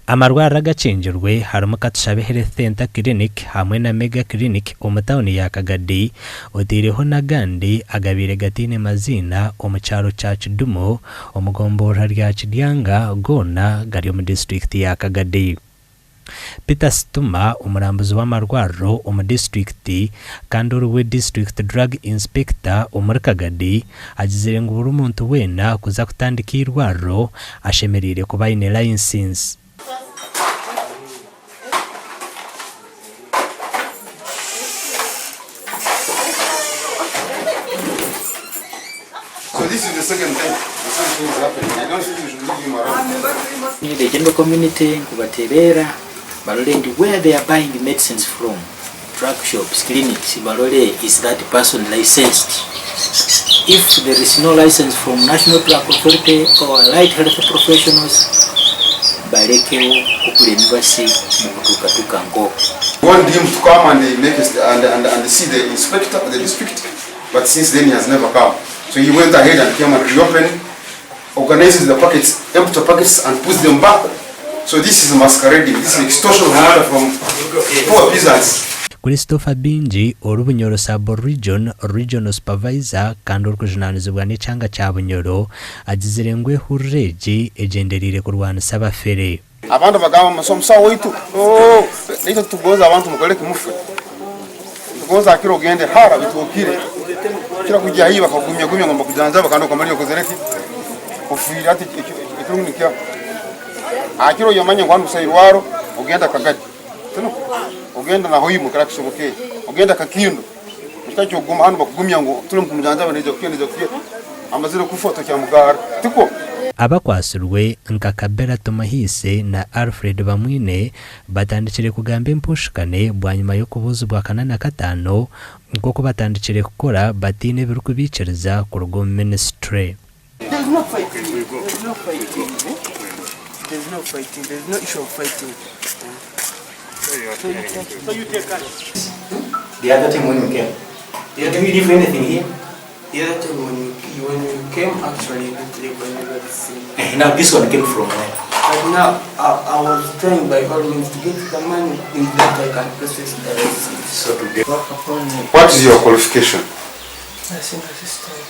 Amarwariro gakingirwe harimu Katushabe Health Center Clinic hamwe na Mega Clinic omutawuni ya Kagadi otireho n'agandi agabire gatine mazina omu kyaro kya Kidumo omugombora rya Kidyanga gona gari mu district ya Kagadi. Peter Stuma umurambuzi w'amarwariro omu district kandi we district drug inspector omuri Kagadi agizire ngo buri muntu wena kuza kutandika irwariro ashemerire kuba ine license. So this is the second time the same thing is happening. I don't think you should leave him around. The general community kubatebera balole where they are buying medicines from, drug shops, clinics, balole is that person licensed. If there is no license from National Drug Authority or allied health professionals, balekeo okule nibasi mukutuka tukango. Want him to come and make and see the inspector of the district, but since then he has never come. So he went ahead and came and reopened, organizes the packets, empty packets and puts them back. So this is masquerading, this is extortion from poor peasants. Christopher Binji orubunyoro sabo regional supervisor kandi orukujunanizibwa n'ekyanga kya Bunyoro agizire ngwe hurreji egenderire kurwanisa abafere. Abantu bagamba masomusa witu leito tugoza abantu mukoleke mufe tugoza akiro ogende hara bitokire kira kujya hiba bakagumya ngomba kujanza bakando kamari yokozereki kufira ati ekirunikya akiro yamanye ngwandu musayirwaro ogenda Kagadi tino ogenda na hoyi mukara kishoboke ogenda Kakindo mutacho guma hano bakugumya ngo tuli mumujanza baneje kukiye amaziro kufoto kya mugara tiko abakwasirwe nka Kabera Tomahise na Alfred Bamwine batandikire kugamba empushikane bwanyuma yo kubuzibwa kanana katano nkoko batandikire kukora batine birukubikiriza ku rugo ministry. There's no fighting. There's no issue of fighting. So you take us. The other time when you came, did you leave anything here? The other time when you came, actually, you didn't leave anything. Now this one came from where? But now, I was trying by all means to get the money in that I can process the receipt. So to get. What is your qualification? Nursing assistant.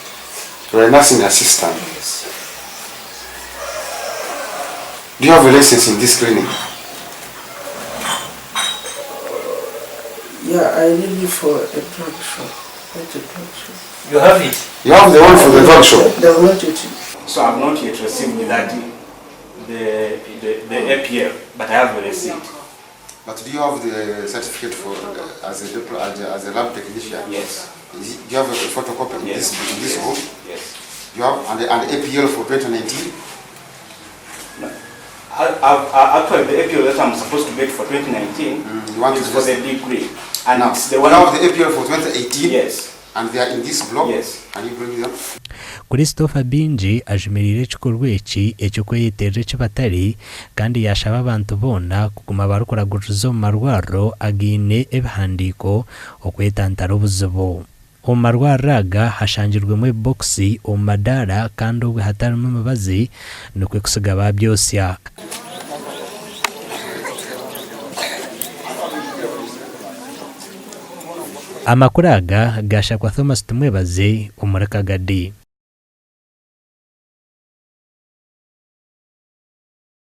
You are a nursing assistant. Yes. Do you have a license in this clinic? Yeah, I need it for a drug shop. What's a drug shop? You have it? You have the one for the drug shop? The one to So I've not yet received the APL, but I have the receipt. But do you have the certificate for as a lab technician? Yes. Do you have a photocopy in Yes. this room? Yes. You have and APL for 2019? No. Actually, the APL that I'm supposed to get for 2019 you want is to for the degree. And now, it's the you one. have the APL for 2018? Yes. And they are in this block? Yes. Can you bring them? Christopher Binji ajumirire ekikorwa eki ekyokweyeterera ekibatari kandi yashaba abantu bona kuguma barukuraguriza omu marwariro agine ebihandiiko okwetantara obuzibu. Omu marwariro aga hashangirwemu eboxi omu madaara kandi obwe hatarimu emibazi nikwe kusiga babyosya. Amakuru aga gashakwa Thomas Tumwebaze omuri Kagadi.